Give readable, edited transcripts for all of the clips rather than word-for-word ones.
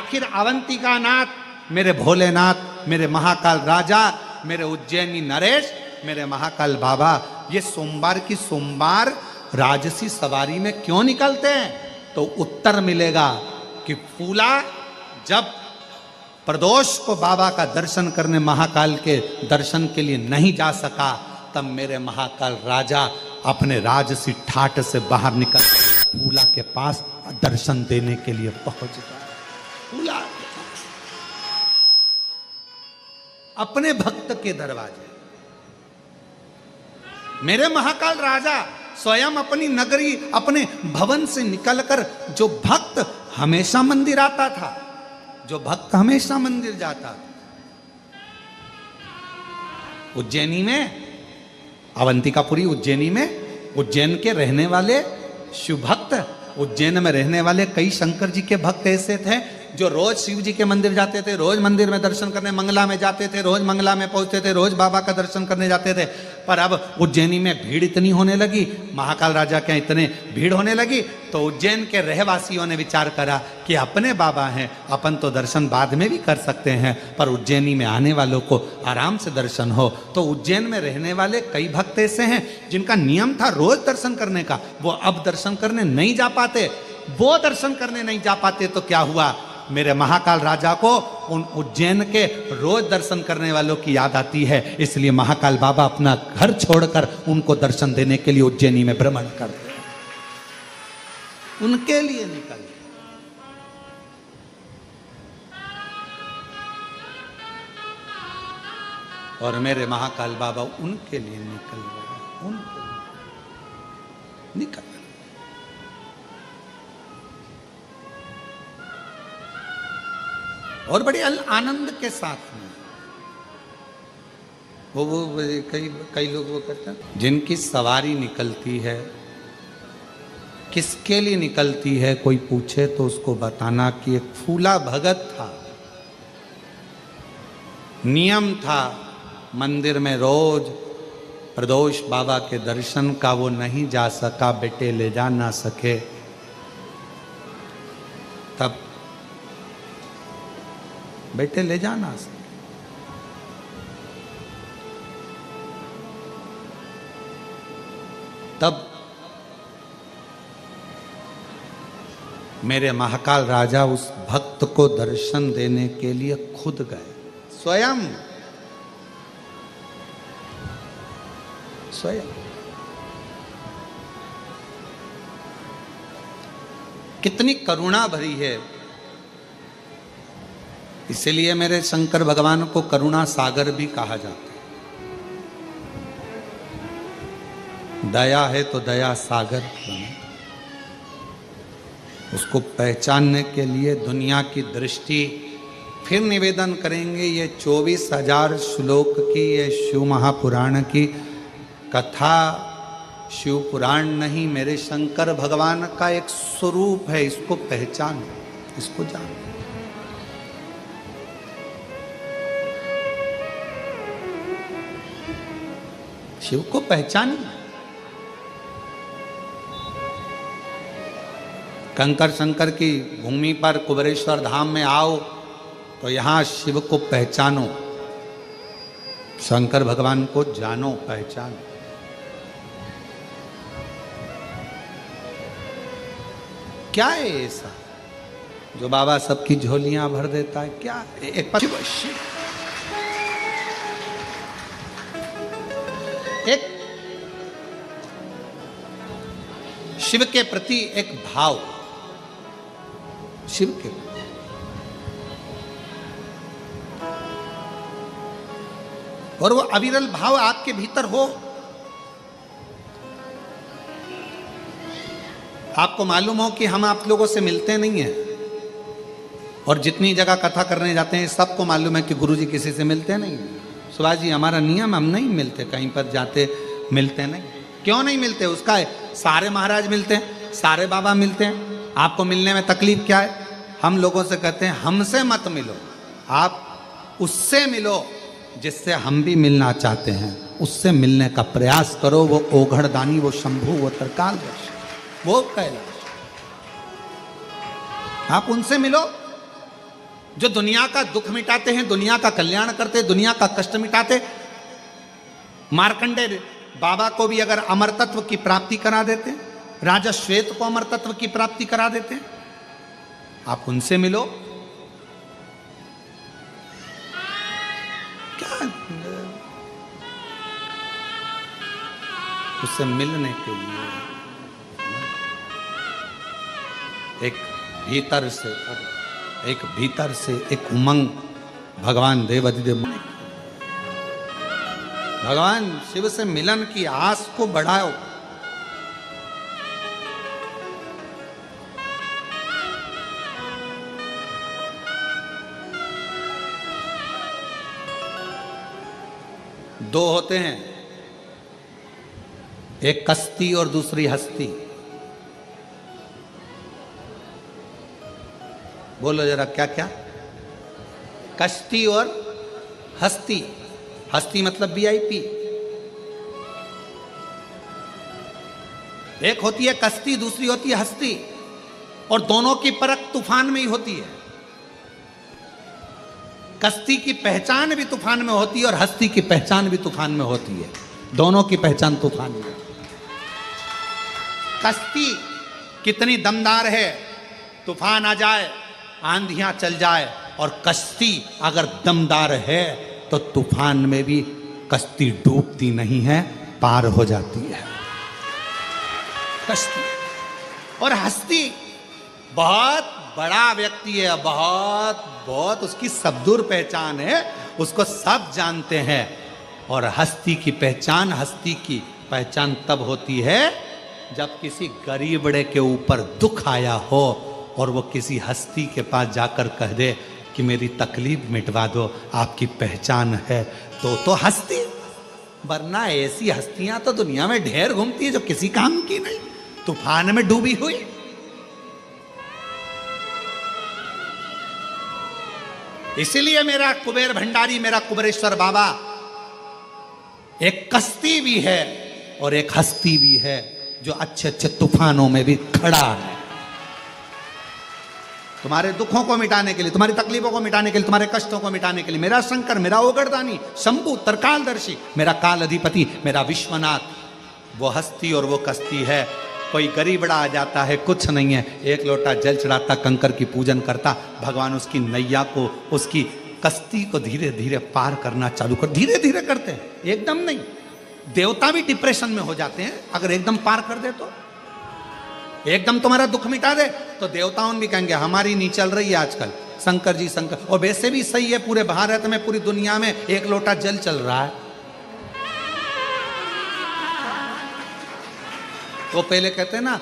आखिर अवंतिका नाथ, मेरे भोलेनाथ, मेरे महाकाल राजा, मेरे उज्जैनी नरेश, मेरे महाकाल बाबा, ये सोमवार की सोमवार राजसी सवारी में क्यों निकलते हैं? तो उत्तर मिलेगा कि फूला जब प्रदोष को बाबा का दर्शन करने महाकाल के दर्शन के लिए नहीं जा सका, तब मेरे महाकाल राजा अपने राजसी ठाट से बाहर निकल फूला के पास दर्शन देने के लिए पहुंच गया। फूला अपने भक्त के दरवाजे, मेरे महाकाल राजा स्वयं अपनी नगरी, अपने भवन से निकलकर, जो भक्त हमेशा मंदिर आता था, जो भक्त हमेशा मंदिर जाता था, उज्जैनी में, अवंतिकापुरी उज्जैनी में, उज्जैन के रहने वाले शिव भक्त, उज्जैन में रहने वाले कई शंकर जी के भक्त ऐसे थे जो रोज शिव जी के मंदिर जाते थे, रोज मंदिर में दर्शन करने मंगला में जाते थे, रोज मंगला में पहुंचते थे, रोज बाबा का दर्शन करने जाते थे। पर अब उज्जैनी में भीड़ इतनी होने लगी, महाकाल राजा के इतने भीड़ होने लगी, तो उज्जैन के रहवासियों ने विचार करा कि अपने बाबा हैं, अपन तो दर्शन बाद में भी कर सकते हैं, पर उज्जैनी में आने वालों को आराम से दर्शन हो। तो उज्जैन में रहने वाले कई भक्त ऐसे हैं जिनका नियम था रोज दर्शन करने का, वो अब दर्शन करने नहीं जा पाते। वो दर्शन करने नहीं जा पाते तो क्या हुआ, मेरे महाकाल राजा को उन उज्जैन के रोज दर्शन करने वालों की याद आती है, इसलिए महाकाल बाबा अपना घर छोड़कर उनको दर्शन देने के लिए उज्जैनी में भ्रमण करते हैं, उनके लिए निकल। और मेरे महाकाल बाबा उनके लिए निकल गए, उनके लिए निकल। और बड़े आनंद के साथ में वो कई लोग वो कहते हैं, जिनकी सवारी निकलती है, किसके लिए निकलती है कोई पूछे तो उसको बताना कि एक फूला भगत था, नियम था मंदिर में रोज प्रदोष बाबा के दर्शन का, वो नहीं जा सका, बेटे ले जा ना सके, तब बेटे ले जाना सके। तब मेरे महाकाल राजा उस भक्त को दर्शन देने के लिए खुद गए, स्वयं स्वयं। कितनी करुणा भरी है, इसलिए मेरे शंकर भगवान को करुणा सागर भी कहा जाता है। दया है तो दया सागर बने। उसको पहचानने के लिए दुनिया की दृष्टि फिर निवेदन करेंगे, ये 24,000 श्लोक की ये शिव महापुराण की कथा शिव पुराण नहीं, मेरे शंकर भगवान का एक स्वरूप है, इसको पहचानो, इसको जानो। शिव को पहचानिए। कंकर शंकर की भूमि पर कुबेरेश्वर धाम में आओ तो यहां शिव को पहचानो, शंकर भगवान को जानो, पहचानो। क्या है ऐसा जो बाबा सबकी झोलियां भर देता है? क्या एक शिव के प्रति एक भाव, शिव के और वो अविरल भाव आपके भीतर हो। आपको मालूम हो कि हम आप लोगों से मिलते नहीं हैं, और जितनी जगह कथा करने जाते हैं सबको मालूम है कि गुरुजी किसी से मिलते नहीं। सुभाष जी, हमारा नियम, हम नहीं मिलते, कहीं पर जाते मिलते नहीं। क्यों नहीं मिलते? उसका है, सारे महाराज मिलते हैं, सारे बाबा मिलते हैं, आपको मिलने में तकलीफ क्या है? हम लोगों से कहते हैं हमसे मत मिलो, आप उससे मिलो जिससे हम भी मिलना चाहते हैं, उससे मिलने का प्रयास करो। वो ओघड़दानी, वो शंभु, वो त्रिकालदर्शी, वो कैलाश, आप उनसे मिलो। जो दुनिया का दुख मिटाते हैं, दुनिया का कल्याण करते, दुनिया का कष्ट मिटाते। मार्कंडेय बाबा को भी अगर अमर तत्व की प्राप्ति करा देते, राजा श्वेत को अमर तत्व की प्राप्ति करा देते, आप उनसे मिलो। क्या उससे मिलने के लिए एक भीतर से एक उमंग भगवान देवाधिदेव, भगवान शिव से मिलन की आस को बढ़ाओ। दो होते हैं, एक कश्ती और दूसरी हस्ती। बोलो जरा क्या क्या? कश्ती और हस्ती। हस्ती मतलब VIP। एक होती है कश्ती, दूसरी होती है हस्ती, और दोनों की परख तूफान में ही होती है। कश्ती की पहचान भी तूफान में होती है और हस्ती की पहचान भी तूफान में होती है। दोनों की पहचान तूफान में। कश्ती कितनी दमदार है, तूफान आ जाए, आंधियां चल जाए, और कश्ती अगर दमदार है तो तूफान में भी कश्ती डूबती नहीं है, पार हो जाती है कश्ती। और हस्ती बहुत बड़ा व्यक्ति है, बहुत उसकी सब दूर पहचान है, उसको सब जानते हैं। और हस्ती की पहचान तब होती है जब किसी गरीबड़े के ऊपर दुख आया हो और वो किसी हस्ती के पास जाकर कह दे कि मेरी तकलीफ मिटवा दो, आपकी पहचान है, तो हस्ती। वरना ऐसी हस्तियां तो दुनिया में ढेर घूमती है जो किसी काम की नहीं, तूफान में डूबी हुई। इसीलिए मेरा कुबेर भंडारी, मेरा कुबेरेश्वर बाबा एक कश्ती भी है और एक हस्ती भी है, जो अच्छे अच्छे तूफानों में भी खड़ा है। तुम्हारे दुखों को मिटाने के लिए, तुम्हारी तकलीफों को मिटाने के लिए, तुम्हारे कष्टों को मिटाने के लिए मेरा शंकर, मेरा ओगरदानी, शंभु, तरकालदर्शी, मेरा काल अधिपति, मेरा विश्वनाथ, वो हस्ती और वो कश्ती है। कोई गरीबड़ा आ जाता है, कुछ नहीं है, एक लोटा जल चढ़ाता, कंकर की पूजन करता, भगवान उसकी नैया को, उसकी कश्ती को धीरे धीरे पार करना चालू कर। धीरे धीरे करते हैं, एकदम नहीं। देवता भी डिप्रेशन में हो जाते हैं अगर एकदम पार कर दे तो। एकदम तुम्हारा दुख मिटा दे तो देवताओं भी कहेंगे हमारी नहीं चल रही है आजकल, शंकर जी शंकर। और वैसे भी सही है, पूरे भारत में, पूरी दुनिया में एक लोटा जल चल रहा है। वो पहले कहते हैं ना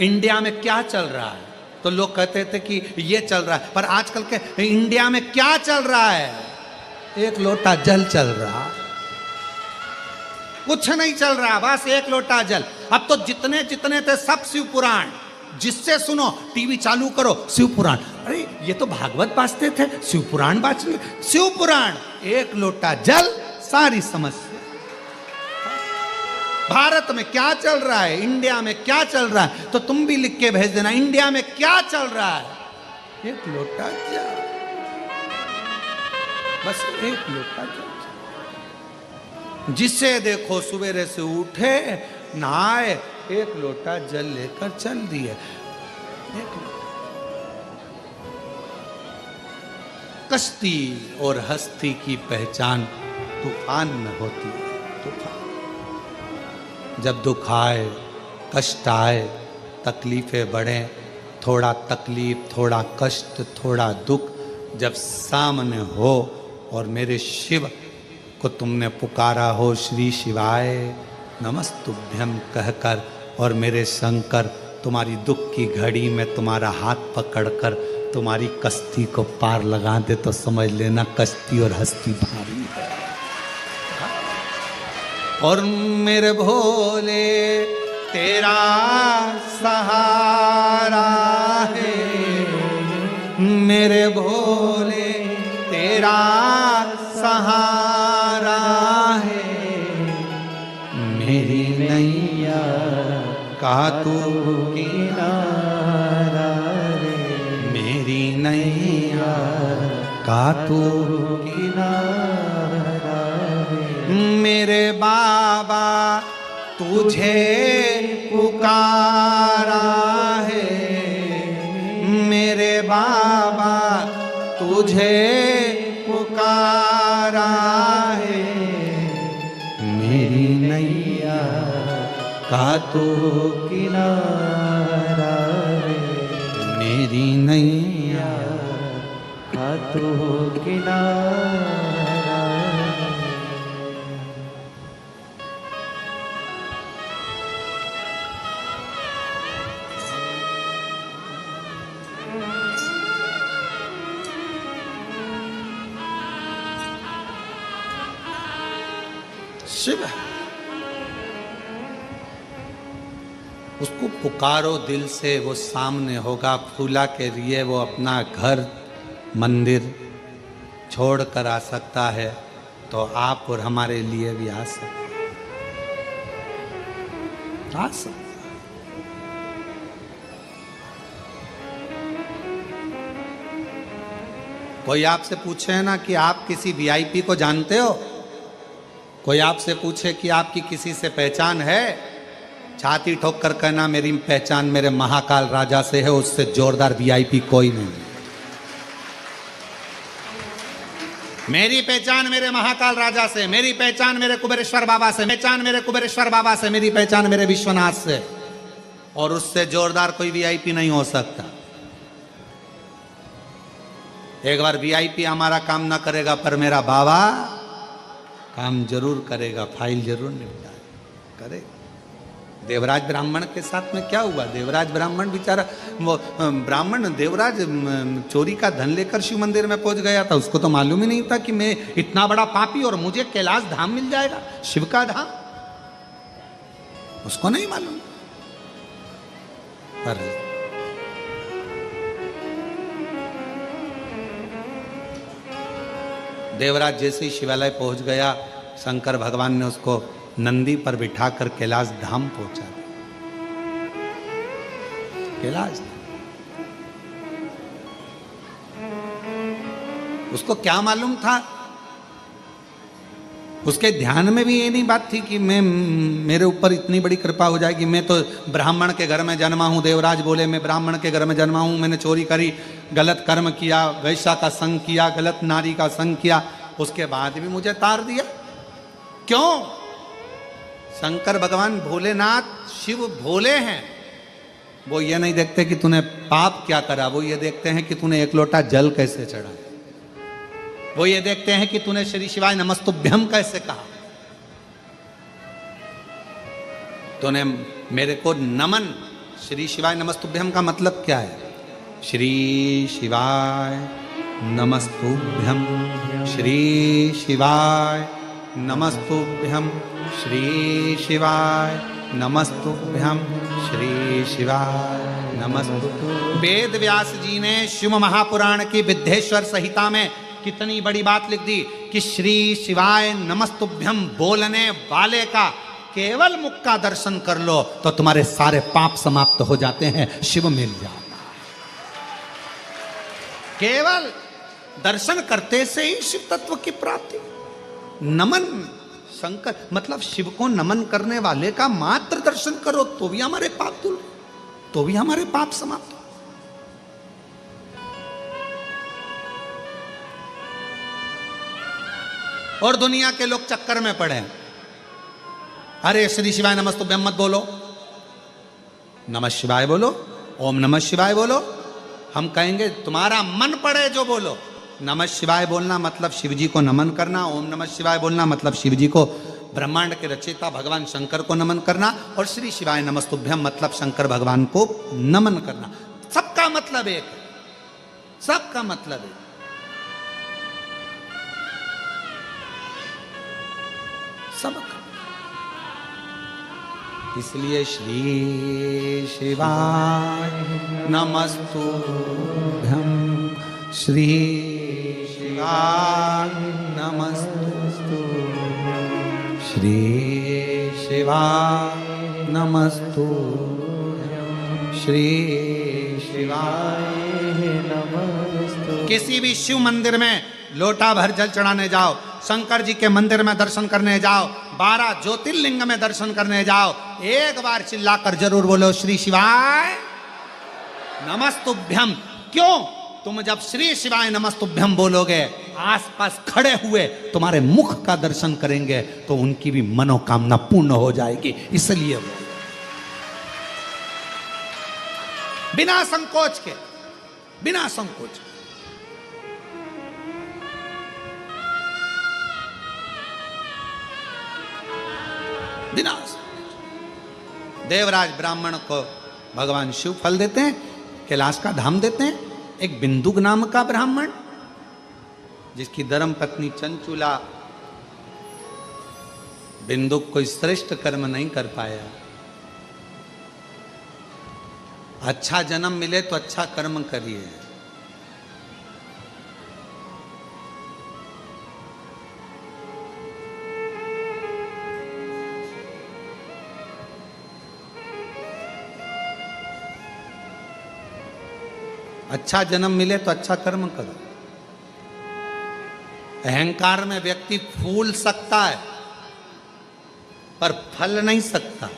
इंडिया में क्या चल रहा है, तो लोग कहते थे कि ये चल रहा है, पर आजकल के इंडिया में क्या चल रहा है? एक लोटा जल चल रहा, कुछ नहीं चल रहा, बस एक लोटा जल। अब तो जितने जितने थे सब शिव पुराण, जिससे सुनो, टीवी चालू करो शिव पुराण। अरे ये तो भागवत बाजते थे, शिव पुराण बाज रहे, शिव पुराण। एक लोटा जल, सारी समस्या। भारत में क्या चल रहा है, इंडिया में क्या चल रहा है, तो तुम भी लिख के भेज देना इंडिया में क्या चल रहा है। एक लोटा जल, बस एक लोटा जल। जिसे देखो सवेरे से उठे, नहाए, एक लोटा जल लेकर चल दिए। कश्ती और हस्ती की पहचान तूफान में होती है। तूफान जब दुख आए, कष्ट आए, तकलीफें बढ़े, थोड़ा तकलीफ, थोड़ा कष्ट, थोड़ा दुख जब सामने हो और मेरे शिव को तुमने पुकारा हो, श्री शिवाय नमस्तुभ्यम कहकर, और मेरे शंकर तुम्हारी दुख की घड़ी में तुम्हारा हाथ पकड़कर तुम्हारी कश्ती को पार लगा दे, तो समझ लेना कश्ती और हस्ती भारी है। और मेरे भोले तेरा सहारा है, मेरे भोले तेरा सहारा है, मेरी नैया का तू किनारा रे, मेरी नैया का तू किनारा रे। मेरे बाबा तुझे पुकारा है, मेरे बाबा तुझे पुकारा है, मेरी नैया का तू किनारा रे। मेरी नैया का तू किनारा रे। शिव उसको पुकारो दिल से, वो सामने होगा। फूला के लिए वो अपना घर मंदिर छोड़ कर आ सकता है, तो आप और हमारे लिए भी आ सकता। कोई आपसे पूछे ना कि आप किसी वीआईपी को जानते हो, कोई आपसे पूछे कि आपकी किसी से पहचान है, छाती ठोक कर कहना मेरी पहचान मेरे महाकाल राजा से है, उससे जोरदार वीआईपी कोई नहीं। मेरी पहचान मेरे महाकाल राजा से, मेरी पहचान मेरे कुबेरेश्वर बाबा से, पहचान मेरे कुबेरेश्वर बाबा से, मेरी पहचान मेरे विश्वनाथ से, और उससे जोरदार कोई वीआईपी नहीं हो सकता। एक बार वीआईपी हमारा काम ना करेगा, पर मेरा बाबा काम जरूर करेगा, फाइल जरूर निपटा करेगा। देवराज ब्राह्मण के साथ में क्या हुआ? देवराज ब्राह्मण बेचारा, वो ब्राह्मण देवराज चोरी का धन लेकर शिव मंदिर में पहुंच गया था। उसको तो मालूम ही नहीं था कि मैं इतना बड़ा पापी और मुझे कैलाश धाम मिल जाएगा, शिव का धाम। उसको नहीं मालूम। पर देवराज जैसे ही शिवालय पहुंच गया, शंकर भगवान ने उसको नंदी पर बिठाकर कैलाश धाम पहुंचा दिया। कैलाश उसको क्या मालूम था? उसके ध्यान में भी ये नहीं बात थी कि मेरे ऊपर इतनी बड़ी कृपा हो जाएगी। मैं तो ब्राह्मण के घर में जन्मा हूं। देवराज बोले मैं ब्राह्मण के घर में जन्मा हूं, मैंने चोरी करी, गलत कर्म किया, वैश्या का संग किया, गलत नारी का संग किया, उसके बाद भी मुझे तार दिया। क्यों? शंकर भगवान भोलेनाथ शिव भोले हैं। वो ये नहीं देखते कि तूने पाप क्या करा, वो ये देखते हैं कि तूने एक लोटा जल कैसे चढ़ा, वो ये देखते हैं कि तूने श्री शिवाय नमस्तुभ्यम कैसे कहा, तूने मेरे को नमन। श्री शिवाय नमस्तुभ्यम का मतलब क्या है? श्री शिवाय नमस्तुभ्यम, श्री शिवाय नमस्तुभ्यम, श्री शिवाय नमस्तुभ्यम, श्री शिवाय नमस्तुभ्यम। वेद व्यास जी ने शिव महापुराण की विद्येश्वर संहिता में कितनी बड़ी बात लिख दी कि श्री शिवाय नमस्तुभ्यम बोलने वाले का केवल मुख का दर्शन कर लो तो तुम्हारे सारे पाप समाप्त हो जाते हैं, शिव मिल जाता। केवल दर्शन करते से ही शिव तत्व की प्राप्ति। नमन शंकर मतलब शिव को नमन करने वाले का मात्र दर्शन करो तो भी हमारे पाप धुल, तो भी हमारे पाप समाप्त। और दुनिया के लोग चक्कर में पड़े, अरे श्री शिवाय नमस्तुभ्यम मत बोलो, नमः शिवाय बोलो, ओम नमः शिवाय बोलो। हम कहेंगे तुम्हारा मन पड़े जो बोलो। नमः शिवाय बोलना मतलब शिव जी को नमन करना, ओम नमः शिवाय बोलना मतलब शिव जी को, ब्रह्मांड के रचयिता भगवान शंकर को नमन करना, और श्री शिवाय नमस्तुभ्यम मतलब शंकर भगवान को नमन करना। सबका मतलब एक है, सबका मतलब एक। सबका। इसलिए श्री शिवाय नमस्तुभ्यम, श्री शिवाय नमस्तुभ्यम, श्री शिवाय नमस्तुभ्यम, श्री शिवाय नमः। किसी भी शिव मंदिर में लोटा भर जल चढ़ाने जाओ, शंकर जी के मंदिर में दर्शन करने जाओ, 12 ज्योतिर्लिंग में दर्शन करने जाओ, एक बार चिल्लाकर जरूर बोलो श्री शिवाय नमस्तुभ्यम। क्यों? तुम जब श्री शिवाय नमस्तुभ्यम बोलोगे, आसपास खड़े हुए तुम्हारे मुख का दर्शन करेंगे तो उनकी भी मनोकामना पूर्ण हो जाएगी। इसलिए बिना संकोच के, बिना संकोच के। बिना देवराज ब्राह्मण को भगवान शिव फल देते हैं, कैलाश का धाम देते हैं। एक बिंदुक नाम का ब्राह्मण, जिसकी धर्म पत्नी चंचुला बिंदुक कोई श्रेष्ठ कर्म नहीं कर पाया। अच्छा जन्म मिले तो अच्छा कर्म करिए। अच्छा जन्म मिले तो अच्छा कर्म करो। अहंकार में व्यक्ति फूल सकता है पर फल नहीं सकता।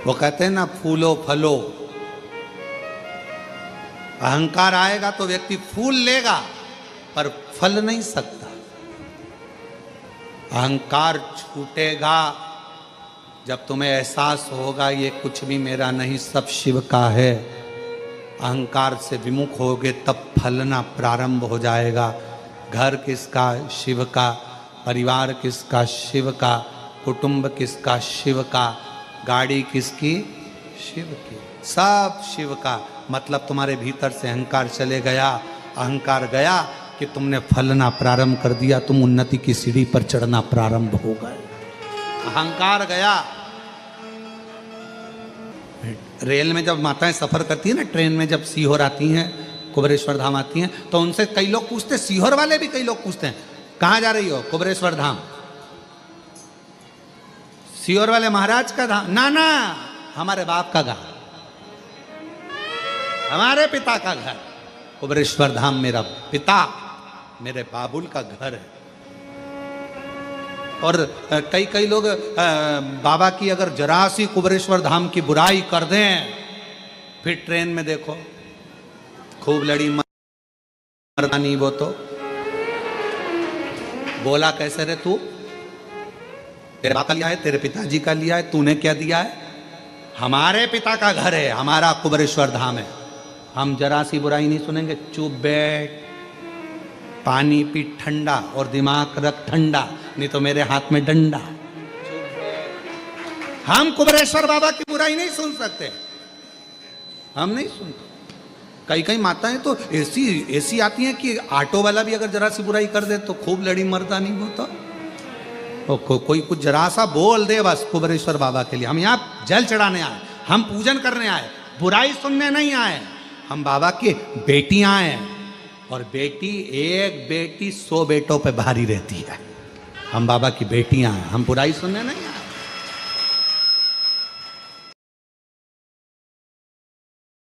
वो कहते हैं ना, फूलो फलो। अहंकार आएगा तो व्यक्ति फूल लेगा पर फल नहीं सकता। अहंकार छूटेगा जब तुम्हें एहसास होगा ये कुछ भी मेरा नहीं, सब शिव का है। अहंकार से विमुख होगे तब फलना प्रारंभ हो जाएगा। घर किसका? शिव का। परिवार किसका? शिव का। कुटुंब किसका? शिव का। गाड़ी किसकी? शिव की। सब शिव का। मतलब तुम्हारे भीतर से अहंकार चले गया। अहंकार गया कि तुमने फलना प्रारंभ कर दिया, तुम उन्नति की सीढ़ी पर चढ़ना प्रारंभ हो गए। अहंकार गया। रेल में जब माताएं सफर करती है ना, ट्रेन में जब सीहोर आती हैं, कुबेरेश्वर धाम आती हैं, तो उनसे कई लोग पूछते हैं, सीहोर वाले भी कई लोग पूछते हैं, कहाँ जा रही हो? कुबेरेश्वर धाम। सीहोर वाले महाराज का धाम? ना ना, हमारे बाप का घर, हमारे पिता का घर। कुबेरेश्वर धाम मेरा पिता, मेरे बाबुल का घर है। और कई कई लोग बाबा की अगर जरा सी कुबेरेश्वर धाम की बुराई कर दें, फिर ट्रेन में देखो खूब लड़ी मर्दानी। वो तो बोला कैसे रे तू? तेरे बाप का लिया है, तेरे पिताजी का लिया है, तूने क्या दिया है? हमारे पिता का घर है, हमारा कुबेरेश्वर धाम है, हम जरा सी बुराई नहीं सुनेंगे। चुप बैठ, पानी पी ठंडा और दिमाग रख ठंडा, नहीं तो मेरे हाथ में डंडा। हम कुबेरेश्वर बाबा की बुराई नहीं सुन सकते, हम नहीं सुनते। कई कई माताएं तो ऐसी आती हैं कि ऑटो वाला भी अगर जरा सी बुराई कर दे तो खूब लड़ी मरदा नहीं होता। तो कोई कुछ जरा सा बोल दे बस कुबेरेश्वर बाबा के लिए, हम यहाँ जल चढ़ाने आए, हम पूजन करने आए, बुराई सुनने नहीं आए। हम बाबा की बेटियां हैं, और बेटी एक बेटी 100 बेटों पे भारी रहती है। हम बाबा की बेटियां हैं, हम बुराई सुनने नहीं